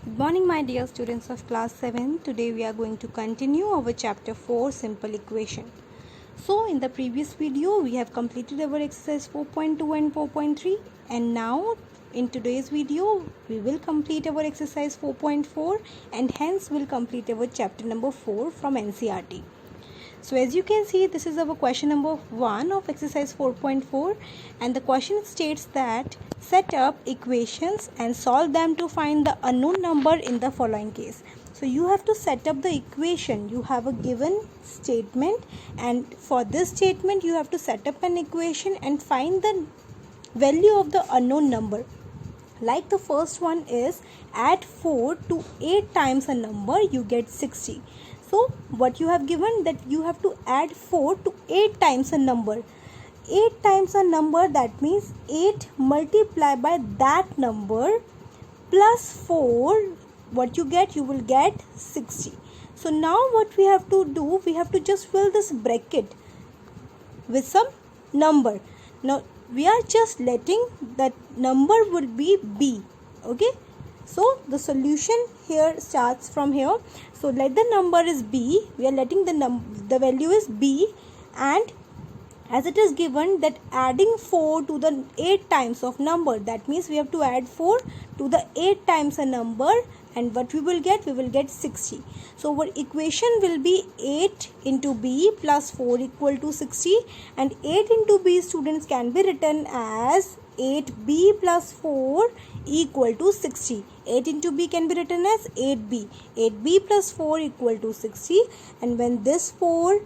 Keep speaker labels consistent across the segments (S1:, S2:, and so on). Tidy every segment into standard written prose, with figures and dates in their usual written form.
S1: Good morning, my dear students of class 7. Today we are going to continue our chapter 4, simple equation. So in the previous video we have completed our exercise 4.2 and 4.3, and now in today's video we will complete our exercise 4.4 and hence will complete our chapter number 4 from NCERT. So as you can see, this is our question number 1 of exercise 4.4, and the question states that set up equations and solve them to find the unknown number in the following case. So you have to set up the equation. You have a given statement, and for this statement you have to set up an equation and find the value of the unknown number. Like the first one is add 4 to 8 times a number, you get 60. So what you have given, that you have to add 4 to 8 times a number. 8 times a number, that means 8 multiplied by that number plus 4, what you get, you will get 60. So now what we have to do, we have to just fill this bracket with some number. Now we are just letting that number will be b. Okay, so the solution here starts from here. So let the number is b, we are letting the value is b, and as it is given that adding 4 to the 8 times of number, that means we have to add 4 to the 8 times a number, and what we will get 60. So our equation will be 8 into b plus 4 equal to 60, and 8 into b, students, can be written as 8b plus 4 equal to 60. 8 into b can be written as 8b. 8b plus 4 equal to 60, and when this 4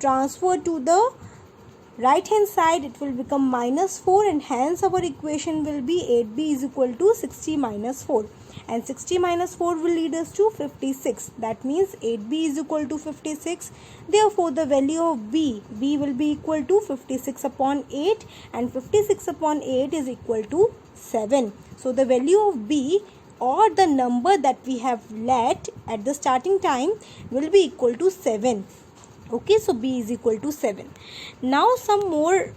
S1: transfer to the right hand side, it will become minus 4, and hence our equation will be 8b is equal to 60 minus 4, and 60 minus 4 will lead us to 56. That means 8b is equal to 56. Therefore the value of b will be equal to 56 upon 8, and 56 upon 8 is equal to 7. So the value of b, or the number that we have let at the starting time, will be equal to 7. Okay, so b is equal to 7. Now some more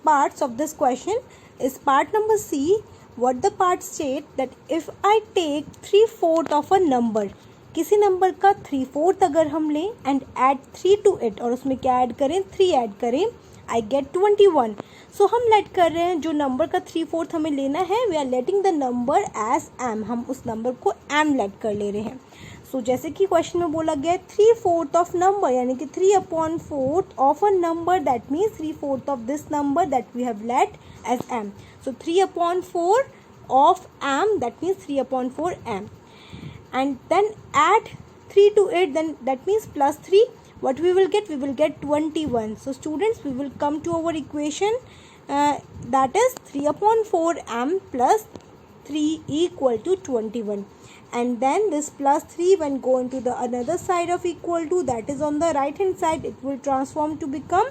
S1: parts of this question is part number C. What the part state that if I take 3/4 of a number, किसी number का 3/4 अगर हम लें and add 3 to it, और उसमें क्या add करें, 3 add करें, I get 21. So हम लेट कर रहे हैं जो नंबर का 3/4 हमें लेना है, we are letting the number as m. हम उस नंबर को m लेट कर ले रहे हैं. So जैसे कि क्वेश्चन में बोला गया 3/4 ऑफ नंबर, यानी कि 3/4 of a number, that means 3/4 of this number that we have let as m. So 3/4 of m, that means 3/4 m, and then add 3 to it, then that means plus 3. What we will get, 21. So students, we will come to our equation that is 3/4 m plus 3 equal to 21, and then this plus 3 when go into the another side of equal to, that is on the right hand side, it will transform to become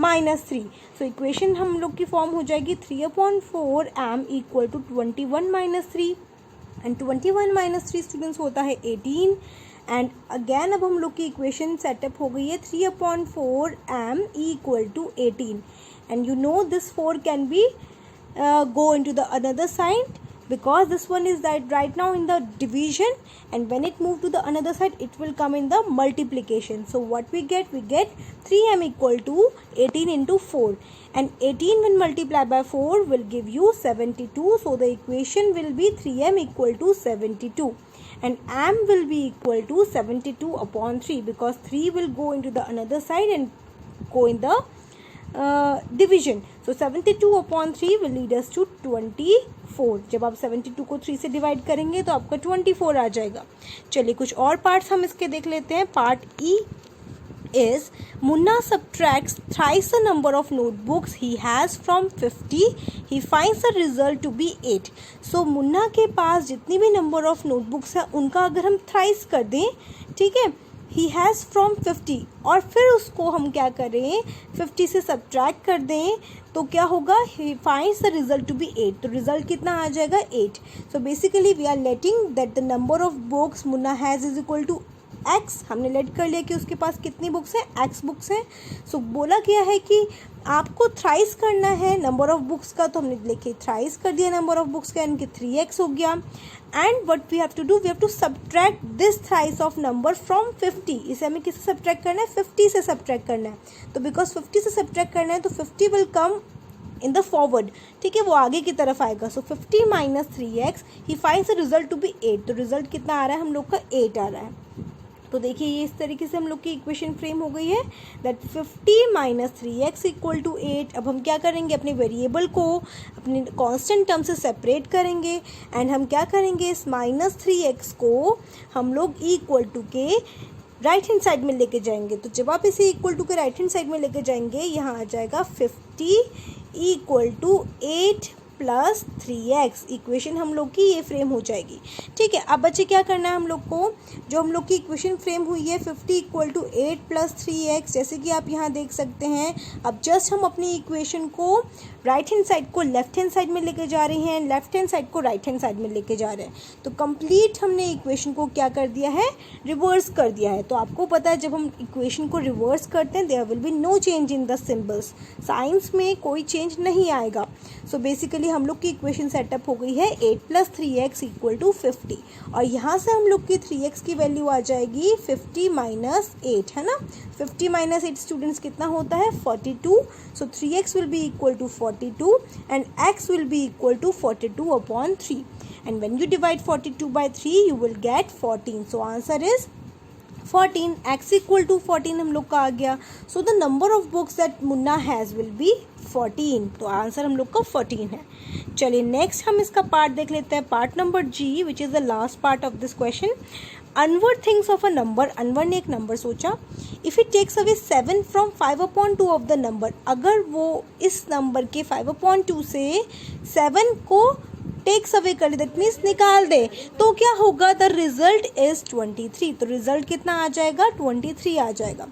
S1: minus 3. So equation हम लोग की form हो जाएगी 3/4 m equal to 21 minus 3, and 21 minus 3 students होता है 18, and again अब हम लोग की equation setup हो गई है 3/4 m equal to 18, and you know this 4 can be go into the another side, because this one is that right now in the division, and when it move to the another side, it will come in the multiplication. So what we get 3m equal to 18 into 4, and 18 when multiplied by 4 will give you 72. So the equation will be 3m equal to 72, and m will be equal to 72 upon 3, because 3 will go into the another side and go in the division. So 72 upon 3 will lead us to 24. जब आप 72 को 3 से divide करेंगे तो आपका 24 आ जाएगा. चलिए कुछ और पार्ट्स हम इसके देख लेते हैं. Part E is Munna subtracts thrice the number of notebooks he has from 50. He finds the result to be 8. So Munna के पास जितनी भी number of notebooks है उनका अगर हम thrice कर दें, ठीक है, he has from 50, और फिर उसको हम क्या करें, 50 से subtract कर दें, तो क्या होगा, he finds the result to be 8. तो result कितना आ जाएगा, 8. So basically we are letting that the number of books Munna has is equal to x. हमने लेट कर लिया कि उसके पास कितनी बुक्स हैं, x बुक्स हैं. सो बोला गया है कि आपको थ्राइस करना है नंबर ऑफ बुक्स का, तो हमने लिखे थ्राइस कर दिया नंबर ऑफ बुक्स का, यानी कि 3x हो गया. And what we have to do, we have to subtract this thrice of number from 50. इसे हमें किससे सब्ट्रैक्ट करना है, 50 से सब्ट्रैक्ट करना है. तो बिकॉज 50 से सब्ट्रैक्ट करना है तो 50 will come in the forward, ठीक है, वो आगे की तरफ आएगा. सो 50 माइनस 3x, ही finds the result to be 8. तो रिजल्ट कितना आ रहा है हम लोग का, 8 आ रहा है. तो देखिए ये इस तरीके से हम लोग की इक्वेशन फ्रेम हो गई है that 50 minus 3x equal to 8. अब हम क्या करेंगे, अपने वेरिएबल को अपने कांस्टेंट टर्म से सेपरेट करेंगे एंड हम क्या करेंगे, इस माइनस 3x को हम लोग इक्वल टू के राइट हैंड साइड में लेके जाएंगे. तो जब आप इसे इक्वल टू के राइट हैंड साइड में लेके जाएंगे, यहाँ आ जाएगा 50 equal to 8 plus 3x. Equation हम लोग की ये फ्रेम हो जाएगी. ठीक है, अब बच्चे क्या करना है हम लोग को, जो हम लोग की इक्वेशन फ्रेम हुई है 50 इक्वल टू 8 प्लस 3x, जैसे कि आप यहाँ देख सकते हैं. अब जस्ट हम अपनी इक्वेशन को राइट हैंड साइड को लेफ्ट हैंड साइड में लेके जा रहे हैं, लेफ्ट हैंड साइड को राइट हैंड साइड में लेके जा रहे हैं. तो कंप्लीट हमने इक्वेशन को क्या कर दिया है, रिवर्स कर दिया है. तो आपको पता है जब हम इक्वेशन को रिवर्स करते हैं there will be no change in the symbols, signs में कोई चेंज नहीं आएगा. सो बेसिकली हम लोग की इक्वेशन सेटअप हो गई है 8 प्लस 3x इक्वल टू 50. और यहाँ से हम लोग की 3x की वैल्यू आ जाएगी 50 माइनस 8, है ना. 50 माइनस 8 स्टूडेंट्स कितना होता है, 42. So 3x will be equal to 42 and x will be equal to 42 upon 3. And when you divide 42 by 3, you will get 14. So answer is 14. X equal to 14 हम लोग का आ गया. So the number of books that Munna has will be 14. तो answer हम लोग का 14 है. चलिए नेक्स्ट हम इसका पार्ट देख लेते हैं, part number G, which is the last part of this question. Anwar thinks of a number. Anwar ने एक नंबर सोचा. If it takes away 7 from 5/2 of the number. अगर वो इस नंबर के 5/2 से 7 को टेक्स अवे कर ले, दैट मीन्स निकाल दे, तो क्या होगा, द रिजल्ट इज 23. तो रिजल्ट कितना आ जाएगा, 23 आ जाएगा.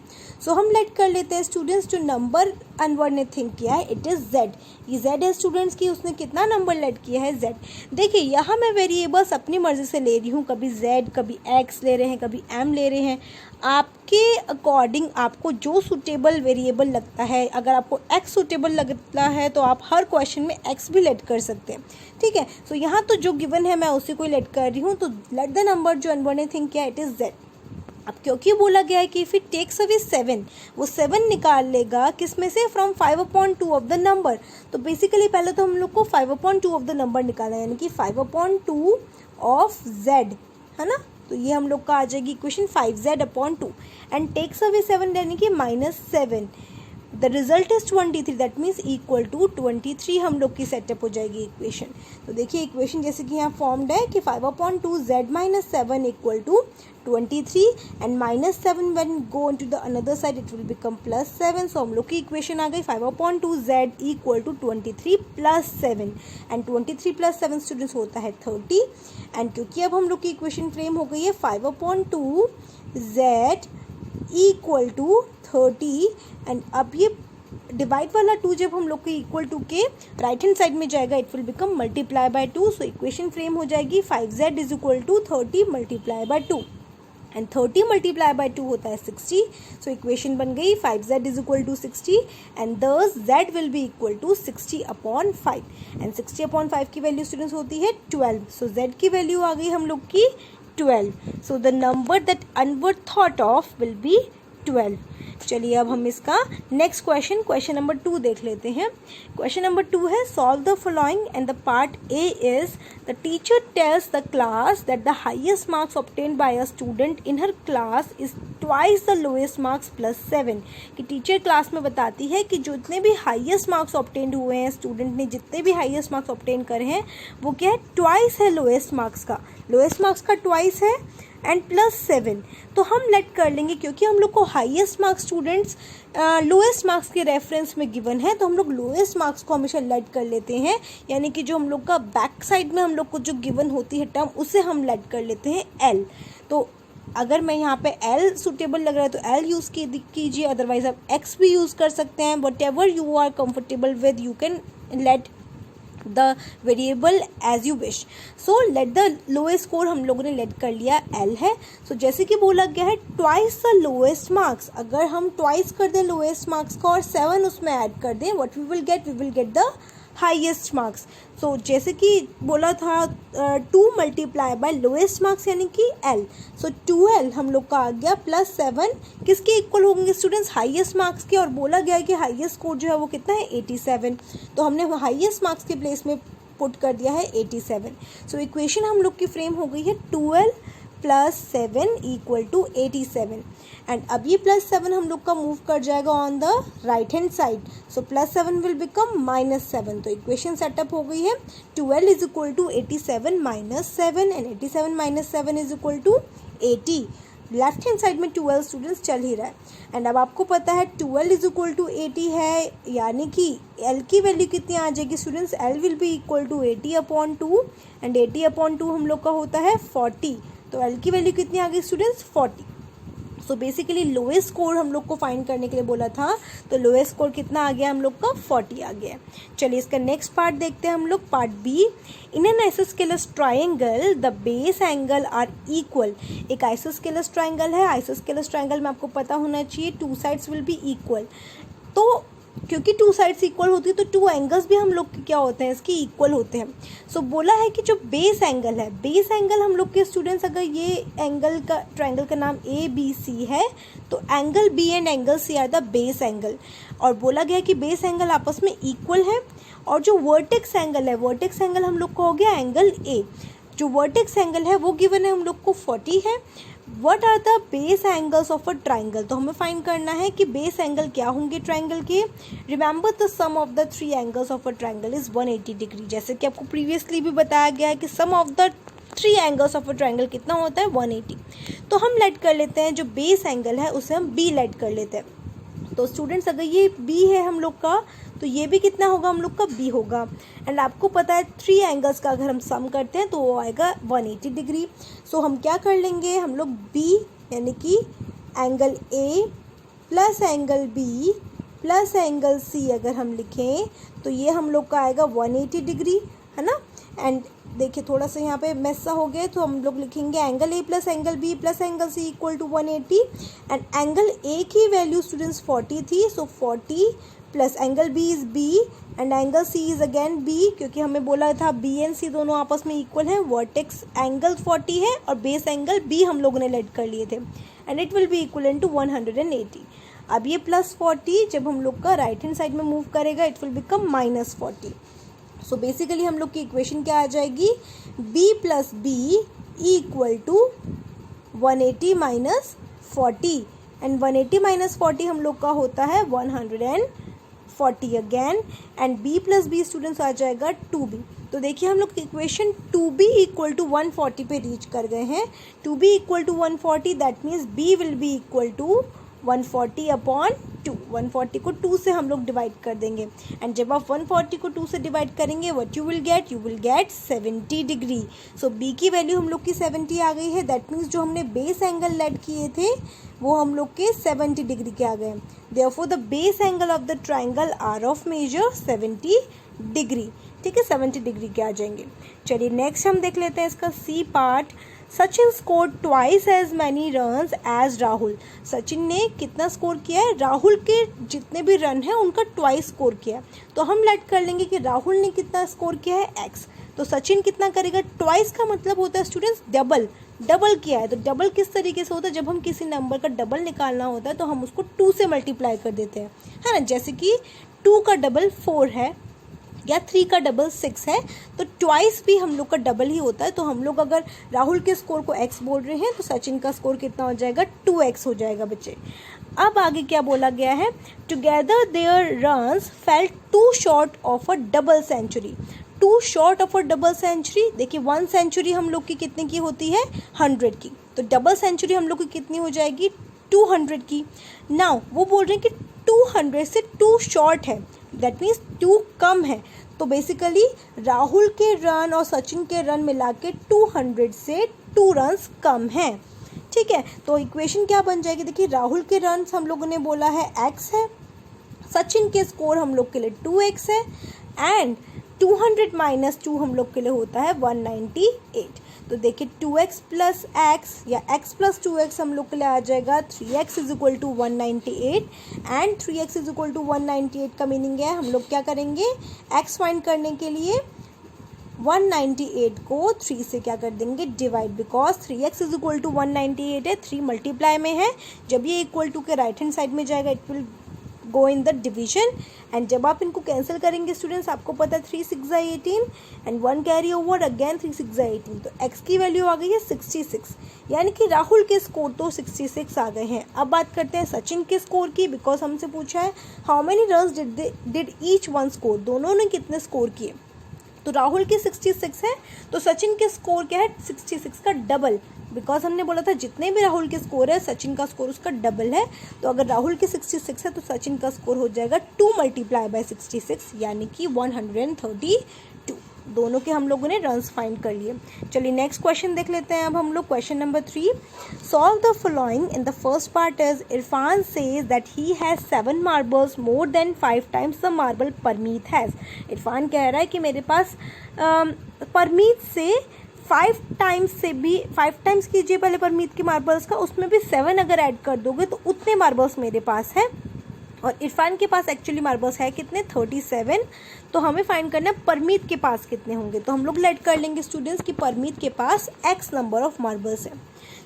S1: सो हम लेट कर लेते हैं स्टूडेंट्स, जो नंबर अनवर ने थिंक किया है इट इज़ z. ये z है स्टूडेंट्स की, उसने कितना नंबर लेट किया है, z. देखिए यहाँ मैं वेरिएबल्स अपनी मर्जी से ले रही हूँ, कभी z, कभी x ले रहे हैं, कभी m ले रहे हैं. आपके अकॉर्डिंग आपको जो सूटेबल वेरिएबल लगता है, अगर आपको x सूटेबल लगता है तो आप हर क्वेश्चन में x भी लेट कर सकते हैं. ठीक है, सो यहाँ तो जो गिवन है मैं उसी को लेट कर रही हूँ. तो लेट द नंबर जो अनवर ने थिंक किया इट इज़ z. अब क्योंकि बोला गया है कि इफ़ इट टेक्स अवे 7, वो 7 निकाल लेगा किस में से, फ्रॉम 5/2 ऑफ द नंबर. तो बेसिकली पहले तो हम लोग को 5/2 ऑफ द नंबर निकालना है, यानी कि 5/2 ऑफ z, है ना. तो ये हम लोग का आ जाएगी equation 5z/2 and takes away 7 यानी कि -7. The result is 23, that means equal to 23 हम लोग की सेटअप हो जाएगी इक्वेशन. तो देखिए इक्वेशन जैसे कि यहाँ फॉर्म्ड है कि 5/2 z - 7 equal to 23 and -7 when go into the another side it will become +7. So हम लोग की इक्वेशन आ गई 5/2 z equal to 23 + 7 and 23 + 7 students होता है 30. एंड क्योंकि अब हम लोग की इक्वेशन फ्रेम हो गई है 5/2 z इक्वल टू 30 एंड अब ये डिवाइड वाला 2 जब हम लोग के इक्वल टू के राइट हैंड साइड में जाएगा it will become multiply by 2. So equation frame हो जाएगी 5z is equal to 30 multiply by 2 and 30 multiply by 2 होता है 60. सो इक्वेशन बन गई 5z is equal to 60 and thus z will be equal to 60/5 and 60/5 की value students होती है 12. सो z की वैल्यू आ गई हम लोग की 12. सो the number that Anwar thought of will be 12. चलिए अब हम इसका नेक्स्ट क्वेश्चन नंबर 2 देख लेते हैं. क्वेश्चन नंबर 2 है solve the following and the part A is the teacher tells the class that the highest marks obtained by a student in her class is twice the lowest marks +7. कि teacher class में बताती है कि जो इतने भी highest marks obtained हुए हैं, स्टूडेंट ने जितने भी हाईएस्ट मार्क्स ऑब्टेन करे हैं वो क्या है, ट्वाइस है लोएस्ट मार्क्स का. लोएस्ट मार्क्स का ट्वाइस है एंड +7. तो हम लेट कर लेंगे क्योंकि हम लोग को highest marks students lowest marks के रेफरेंस में गिवन है, तो हम लोग लोएस्ट मार्क्स को हमेशा लेट कर लेते हैं, यानी कि जो हम लोग का बैक साइड में हम लोग को जो गिवन होती है टर्म उसे हम लेट कर लेते हैं L. तो अगर मैं यहाँ पे L सूटेबल लग रहा है तो L यूज़ कीजिए, अदरवाइज आप X भी यूज़ कर सकते हैं. Whatever you are comfortable with you can let the variable as you wish. So let the lowest score हम लोगों ने लेट कर लिया L है. सो जैसे कि बोला गया है ट्वाइस द लोएस्ट मार्क्स, अगर हम ट्वाइस कर दें लोएस्ट मार्क्स का और 7 उसमें ऐड कर दें, what we will get the highest marks. So जैसे कि बोला था 2 मल्टीप्लाई बाय लोएस्ट मार्क्स यानी कि L। सो 2L हम लोग का आ गया +7 किसके इक्वल होंगे स्टूडेंट्स, हाईएस्ट मार्क्स के। और बोला गया है कि हाईएस्ट स्कोर जो है वो कितना है 87। तो हमने हाईएस्ट मार्क्स के प्लेस में पुट कर दिया है 87। सो इक्वेशन हम लोग की फ्रेम हो गई है 2L + 7 = 87। एंड अब ये +7 हम लोग का मूव कर जाएगा on the right hand side. So +7 will become -7। तो इक्वेशन सेटअप हो गई है 2L = 87 - 7 and 87 - 7 = 80। Left hand side में 2L स्टूडेंट्स चल ही रहा है। एंड अब आपको पता है 2L = 80 है, यानी कि L की वैल्यू कितनी आ जाएगी students, L will be equal to 80/2 and 80/2 हम लोग का होता है 40। तो L की वैल्यू कितनी आ गई students 40। So basically lowest score हम लोग को फाइंड करने के लिए बोला था, तो लोएस्ट स्कोर कितना आ गया हम लोग का 40 आ गया। चलिए इसका नेक्स्ट पार्ट देखते हैं हम लोग, part B. In an isosceles triangle the base angle are equal. एक आइसोस्केलस ट्राइंगल है, आइसोस्केलस ट्राइंगल में आपको पता होना चाहिए 2 साइड्स विल बी इक्वल। तो क्योंकि 2 साइड्स इक्वल होती है तो 2 एंगल्स भी हम लोग के क्या होते हैं, इसके इक्वल होते हैं। सो बोला है कि जो बेस एंगल है, बेस एंगल हम लोग के स्टूडेंट्स, अगर ये एंगल का ट्राइंगल का नाम ABC है तो angle B and angle C are the base angle. और बोला गया कि बेस एंगल आपस में इक्वल है। और जो वर्टेक्स एंगल है, वर्टेक्स एंगल हम लोग को हो गया एंगल A। जो वर्टेक्स एंगल है वो गिवन है हम लोग को 40 है। What are the base angles of a triangle, तो हमें फाइंड करना है कि बेस एंगल क्या होंगे ट्राइंगल के। Remember the sum of the 3 angles of a triangle is 180 degree. जैसे कि आपको प्रीवियसली भी बताया गया है कि sum of the 3 angles of a triangle कितना होता है 180। तो हम लेट कर लेते हैं जो बेस एंगल है उसे हम B लेट कर लेते हैं। तो स्टूडेंट्स अगर ये B है हम लोग का तो ये भी कितना होगा हम लोग का B होगा। एंड आपको पता है 3 एंगल्स का अगर हम सम करते हैं तो वो आएगा 180 डिग्री। सो हम क्या कर लेंगे, हम लोग B यानी कि angle A plus angle B plus angle C अगर हम लिखें तो ये हम लोग का आएगा 180 डिग्री, है ना। एंड देखिए थोड़ा सा यहाँ पे मेस सा हो गया तो हम लोग लिखेंगे angle A plus angle B plus angle C = 180। And angle A की वैल्यू स्टूडेंट्स 40 थी, सो 40 plus angle B is B and angle C is again B, क्योंकि हमें बोला था B एंड C दोनों आपस में इक्वल हैं। वर्टेक्स एंगल 40 है और बेस एंगल B हम लोगों ने लेट कर लिए थे and it will be equal to 180। अब ये +40 जब हम लोग का राइट हैंड साइड में मूव करेगा it will become -40। So basically हम लोग की इक्वेशन क्या आ जाएगी, B + B = 180 - 40 एंड 180 - 40 हम लोग का होता है 140 again. And B + B students आ जाएगा 2B। तो देखिए हम लोग इक्वेशन 2B = 140 पे रीच कर गए हैं। 2B = 140 that means B will be equal to 140/2। 140 को 2 से हम लोग डिवाइड कर देंगे एंड जब आप 140 को 2 से डिवाइड करेंगे what you will gate 70 degree. So B की वैल्यू हम लोग की 70 आ गई है। दैट मीन्स जो हमने बेस एंगल लेट किए थे वो हम लोग के 70 डिग्री के आ गए। Therefore the base angle of the triangle are of measure 70 degree. ठीक है, 70 डिग्री के आ जाएंगे। चलिए नेक्स्ट हम देख लेते हैं इसका C part. Sachin score twice as many runs as Rahul. Sachin ने कितना स्कोर किया है, राहुल के जितने भी रन हैं उनका ट्वाइस स्कोर किया है। तो हम लेट कर लेंगे कि राहुल ने कितना स्कोर किया है x, तो सचिन कितना करेगा, ट्वाइस का मतलब होता है स्टूडेंट्स डबल किया है। तो डबल किस तरीके से होता है, जब हम किसी नंबर का डबल निकालना होता है तो हम उसको 2 से मल्टीप्लाई कर देते हैं, है ना। जैसे कि 2 का डबल 4 है या 3 का डबल 6 है, तो ट्वाइस भी हम लोग का डबल ही होता है। तो हम लोग अगर राहुल के स्कोर को x बोल रहे हैं तो सचिन का स्कोर कितना हो जाएगा 2x हो जाएगा बच्चे। अब आगे क्या बोला गया है, together their runs fell to short of a double century. 2 short of a double century, देखिए 1 सेंचुरी हम लोग की कितने की होती है 100 की, तो डबल सेंचुरी हम लोग की कितनी हो जाएगी 200 की। नाउ वो बोल रहे हैं कि 200 से 2 शॉर्ट है, दैट मीन्स 2 कम है। तो बेसिकली राहुल के रन और सचिन के रन मिला के 200 से 2 रन्स कम हैं। ठीक है, तो इक्वेशन क्या बन जाएगी, देखिए राहुल के रन्स हम लोगों ने बोला है x है, सचिन के स्कोर हम लोग के लिए 2x है एंड 200 - 2 हम लोग के लिए होता है 198। तो देखिए 2x प्लस एक्स या x प्लस 2x हम लोग के लिए आ जाएगा 3x is equal to 198 and 3x is equal to 198 का मीनिंग है हम लोग क्या करेंगे x फाइंड करने के लिए 198 को 3 से क्या कर देंगे divide, because 3x is equal to 198 है, 3 मल्टीप्लाई में है, जब ये इक्वल टू के राइट हैंड साइड में जाएगा it will go in the division and जब आप इनको कैंसिल करेंगे स्टूडेंट्स आपको पता है 3 6 18 एंड 1 कैरी ओवर अगेन 3 6 18, तो x की वैल्यू आ गई है 66, यानी कि राहुल के स्कोर तो 66 आ गए हैं। अब बात करते हैं सचिन के स्कोर की, बिकॉज हमसे पूछा है how many runs did each one score, दोनों ने कितने स्कोर किए। तो राहुल के 66 है तो सचिन के स्कोर क्या है 66 का डबल, बिकॉज हमने बोला था जितने भी राहुल के स्कोर है सचिन का स्कोर उसका डबल है। तो अगर राहुल के 66 है तो सचिन का स्कोर हो जाएगा 2 मल्टीप्लाई बाय 66 यानी कि 132। दोनों के हम लोगों ने रन्स फाइंड कर लिए। चलिए नेक्स्ट क्वेश्चन देख लेते हैं अब हम लोग। Question number 3, solve the following. In the first part is Irfan says that he has 7 marbles more than 5 times the marble Parmeet has. Irfan कह रहा है कि मेरे पास परमीत से 5 टाइम्स से भी 5 टाइम्स कीजिए पहले परमीत के मार्बल्स का, उसमें भी 7 अगर ऐड कर दोगे तो उतने मार्बल्स मेरे पास है। और इरफान के पास एक्चुअली मार्बल्स है कितने 37, तो हमें फाइंड करना है परमीत के पास कितने होंगे। तो हम लोग लेट कर लेंगे स्टूडेंट्स कि परमीत के पास x नंबर ऑफ मार्बल्स है।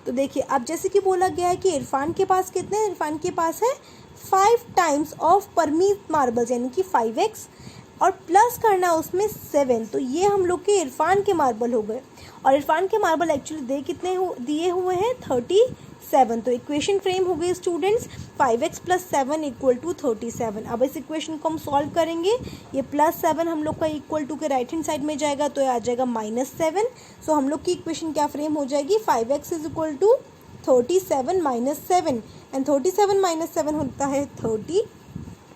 S1: तो देखिए अब जैसे कि बोला गया है कि इरफान के पास कितने हैं, इरफान के पास है 5 टाइम्स ऑफ परमीत मार्बल्स यानी कि 5x और प्लस करना उसमें 7, तो ये हम लोग के इरफान के मार्बल हो गए। और इरफान के मार्बल एक्चुअली दिए हुए हैं 37, तो इक्वेशन फ्रेम हो गई students 5x plus 7 equal to 37। अब इस इक्वेशन को हम सॉल्व करेंगे, ये प्लस 7 हम लोग का इक्वल टू के राइट हैंड साइड में जाएगा तो ये आ जाएगा -7। सो हम लोग की इक्वेशन क्या फ्रेम हो जाएगी 5x is equal to 37 minus 7 and 37 minus 7 होता है 30।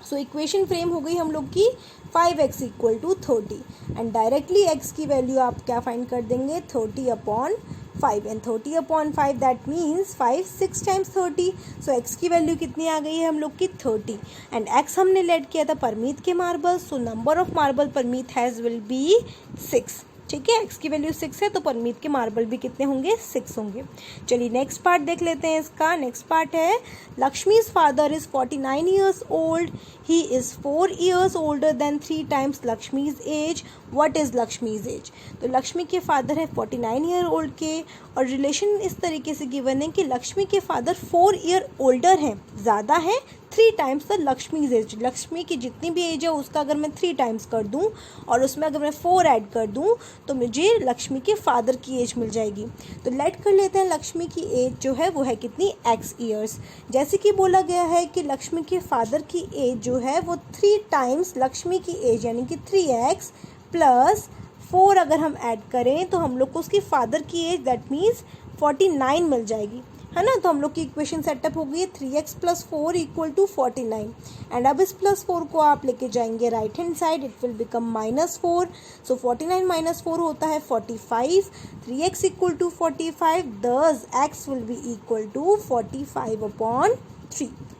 S1: सो इक्वेशन फ्रेम हो गई हम लोग की 5x equal to 30 and directly x की वैल्यू आप क्या फाइंड कर देंगे 30/5 and 30/5 that means 5 6 times 30। So x की वैल्यू कितनी आ गई है हम लोग की 30 एंड x हमने लेट किया था परमीत के marble, so number of marble Parmeet has will be 6। ठीक है, x की वैल्यू 6 है तो परमीत के मार्बल भी कितने होंगे 6 होंगे। चलिए नेक्स्ट पार्ट देख लेते हैं इसका। नेक्स्ट पार्ट है Lakshmi's father is 49 years old, he is 4 years older than 3 times Lakshmi's age, what is Lakshmi's age. तो लक्ष्मी के फादर है 49 ईयर ओल्ड के और रिलेशन इस तरीके से गिवन है कि लक्ष्मी के फादर 4 ईयर ओल्डर हैं, ज़्यादा है 3 times the Lakshmi's age. Lakshmi की जितनी भी एज है उसका अगर मैं 3 टाइम्स कर दूं और उसमें अगर मैं 4 ऐड कर दूं तो मुझे लक्ष्मी के फादर की एज मिल जाएगी। तो लेट कर लेते हैं लक्ष्मी की एज जो है वो है कितनी x ईयर्स। जैसे कि बोला गया है कि लक्ष्मी के फादर की एज जो है वो 3 टाइम्स लक्ष्मी की एज यानी कि 3x प्लस 4 अगर हम ऐड करें तो हम लोग को उसकी फादर की एज दैट मीन्स 49 मिल जाएगी, है ना। तो हम लोग की इक्वेशन सेटअप हो गई है 3x plus 4 equal to 49 and अब इस प्लस 4 को आप लेके जाएंगे right hand side, it will become -4। So 49 minus 4 होता है 45, 3x equal to 45 thus x will be equal to 45/3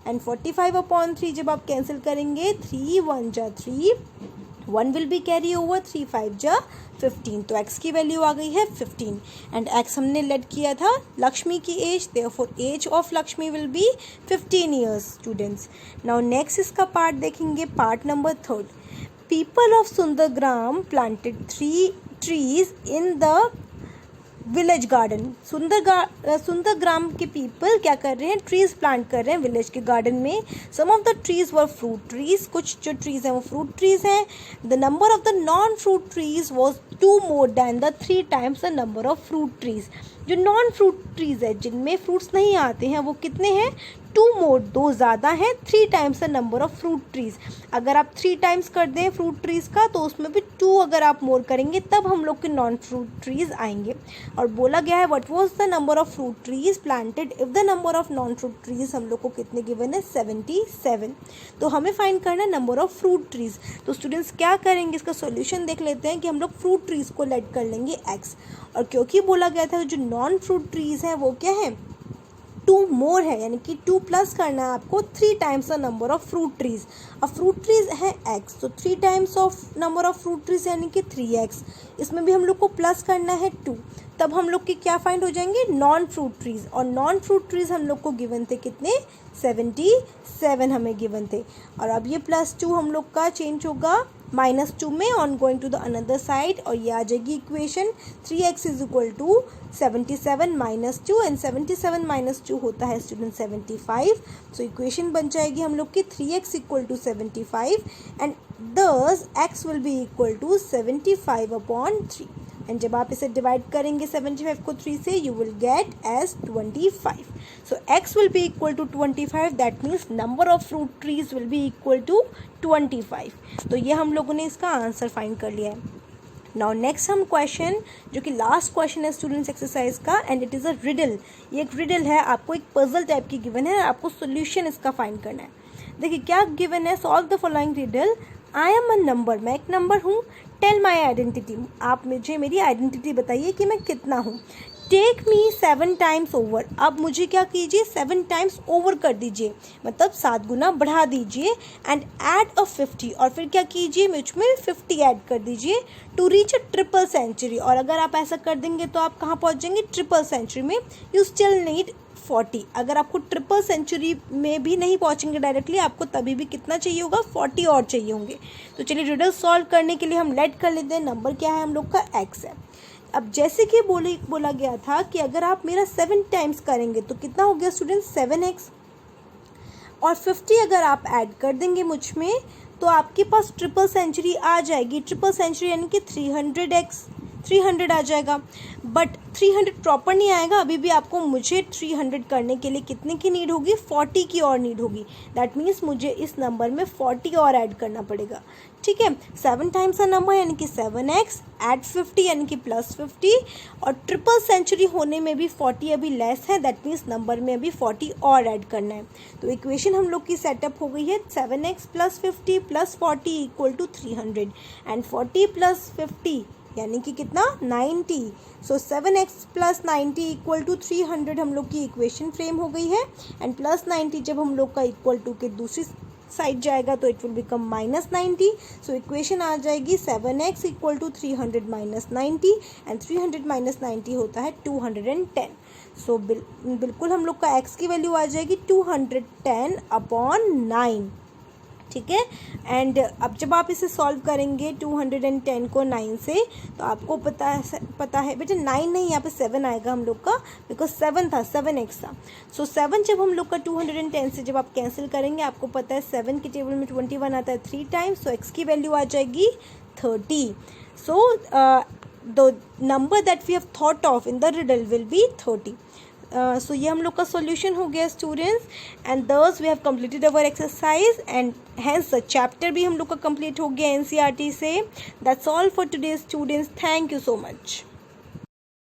S1: and 45/3 जब आप कैंसिल करेंगे 3 1 जा 3, 1 विल बी कैरी ओवर, 3 5 जा 15, तो x की वैल्यू आ गई है 15 एंड x हमने लेट किया था लक्ष्मी की age, therefore age of Lakshmi will be 15 years students. Now next इसका पार्ट देखेंगे, part number 3। People of Sundargram planted 3 trees in the village garden. Sundargram के पीपल क्या कर रहे हैं, ट्रीज प्लांट कर रहे हैं विलेज के गार्डन में। Some of the trees were fruit trees, कुछ जो ट्रीज हैं वो फ्रूट ट्रीज हैं। The number of the non fruit trees was 2 more than the 3 times the number of fruit trees. जो नॉन फ्रूट ट्रीज है जिनमें fruits नहीं आते हैं वो कितने हैं 2 मोर, 2 ज़्यादा हैं 3 times the number of fruit trees. अगर आप 3 टाइम्स कर दें फ्रूट ट्रीज का तो उसमें भी 2 अगर आप मोर करेंगे तब हम लोग के नॉन फ्रूट ट्रीज आएंगे। और बोला गया है what was the number of fruit trees planted if the number of non fruit trees हम लोग को कितने गिवन है 77। तो हमें फाइंड करना है नंबर ऑफ फ्रूट ट्रीज। तो स्टूडेंट्स क्या करेंगे, इसका सोल्यूशन देख लेते हैं कि हम लोग फ्रूट ट्रीज को लेट कर लेंगे x, और क्योंकि बोला गया था जो नॉन फ्रूट ट्रीज हैं वो क्या है 2 मोर है, यानी कि 2 प्लस करना है आपको 3 times the number of fruit trees. अब फ्रूट ट्रीज है x, तो 3 times of number of fruit trees यानी कि 3x। इसमें भी हम लोग को प्लस करना है 2, तब हम लोग के क्या फाइंड हो जाएंगे, नॉन फ्रूट ट्रीज। और नॉन फ्रूट ट्रीज हम लोग को गिवन थे कितने, 77 हमें गिवन थे। और अब ये +2 हम लोग का चेंज होगा -2 में on going to the another side, और ये आ जाएगी equation 3x is equal to 77 - 2, and 77 - 2 होता है स्टूडेंट 75। सो इक्वेशन बन जाएगी हम लोग की 3x equal to 75 and thus x will be equal to 75/3। And जब आप इसे डिवाइड करेंगे 75 को 3 से, you will get as 25। So x will be equal to 25, that means number of fruit trees will be equal to 25। तो ये हम लोगों ने इसका आंसर फाइंड कर लिया है। नाउ नेक्स्ट हम क्वेश्चन, जो कि लास्ट क्वेश्चन है स्टूडेंट्स एक्सरसाइज का, and it is a riddle. ये एक रिडल है, आपको एक पजल टाइप की गिवन है, आपको सोल्यूशन इसका फाइंड करना है। देखिए क्या गिवन है, solve the following riddle. I am a number, मैं एक नंबर हूँ। टेल माई आइडेंटिटी, आप मुझे मेरी आइडेंटिटी बताइए कि मैं कितना हूँ। टेक मी 7 टाइम्स ओवर, अब मुझे क्या कीजिए, 7 टाइम्स ओवर कर दीजिए, मतलब 7 गुना बढ़ा दीजिए। एंड ऐड अ 50, और फिर क्या कीजिए, मुझ में 50 ऐड कर दीजिए। To reach a triple century, और अगर आप ऐसा कर देंगे तो आप कहाँ पहुँच जाएंगे, ट्रिपल सेंचुरी में। यू स्टिल नीड 40, अगर आपको ट्रिपल सेंचुरी में भी नहीं पहुंचेंगे डायरेक्टली, आपको तभी भी कितना चाहिए होगा, 40 और चाहिए होंगे। तो चलिए रिडल सॉल्व करने के लिए हम लेट कर लेते हैं, नंबर क्या है हम लोग का, x है। अब जैसे कि बोला गया था कि अगर आप मेरा 7 टाइम्स करेंगे तो कितना हो गया स्टूडेंट, 7x, और 50 अगर आप ऐड कर देंगे मुझ में, तो आपके पास ट्रिपल सेंचुरी आ जाएगी। ट्रिपल सेंचुरी यानी कि 300x, 300 आ जाएगा। बट 300 प्रॉपर नहीं आएगा, अभी भी आपको मुझे 300 करने के लिए कितने की नीड होगी, 40 की और नीड होगी। दैट मीन्स मुझे इस नंबर में 40 और ऐड करना पड़ेगा। ठीक है, 7 टाइम्स का नंबर यानी कि 7x, ऐड 50 यानी कि +50, और ट्रिपल सेंचुरी होने में भी 40 अभी लेस है, दैट मीन्स नंबर में अभी 40 और ऐड करना है। तो इक्वेशन हम लोग की सेटअप हो गई है 7x + 50 + 40 इक्वल टू 300, एंड 40 + 50 यानी कि कितना, 90। सो 7x + 90 इक्वल टू 300 हम लोग की इक्वेशन फ्रेम हो गई है। एंड +90 जब हम लोग का इक्वल टू के दूसरी साइड जाएगा तो it will become -90। So equation आ जाएगी 7x इक्वल टू 300 - 90, एंड 300 - 90 होता है 210। सो बिल्कुल हम लोग का x की वैल्यू आ जाएगी 210/9। ठीक है, एंड अब जब आप इसे सॉल्व करेंगे 210 को 9 से, तो आपको पता है बेटा 9 नहीं, यहाँ पे 7 आएगा हम लोग का, बिकॉज 7 था, 7x था। सो 7 जब हम लोग का 210 से जब आप कैंसिल करेंगे, आपको पता है 7 के टेबल में 21 आता है 3 टाइम्स, सो x की वैल्यू आ जाएगी 30। So the number that we have thought of in the riddle will be 30। So ये हम लोग का सॉल्यूशन हो गया students, and thus we have completed our exercise, and hence the chapter भी हम लोग का कंप्लीट हो गया NCERT से। That's all for today students, thank you so much.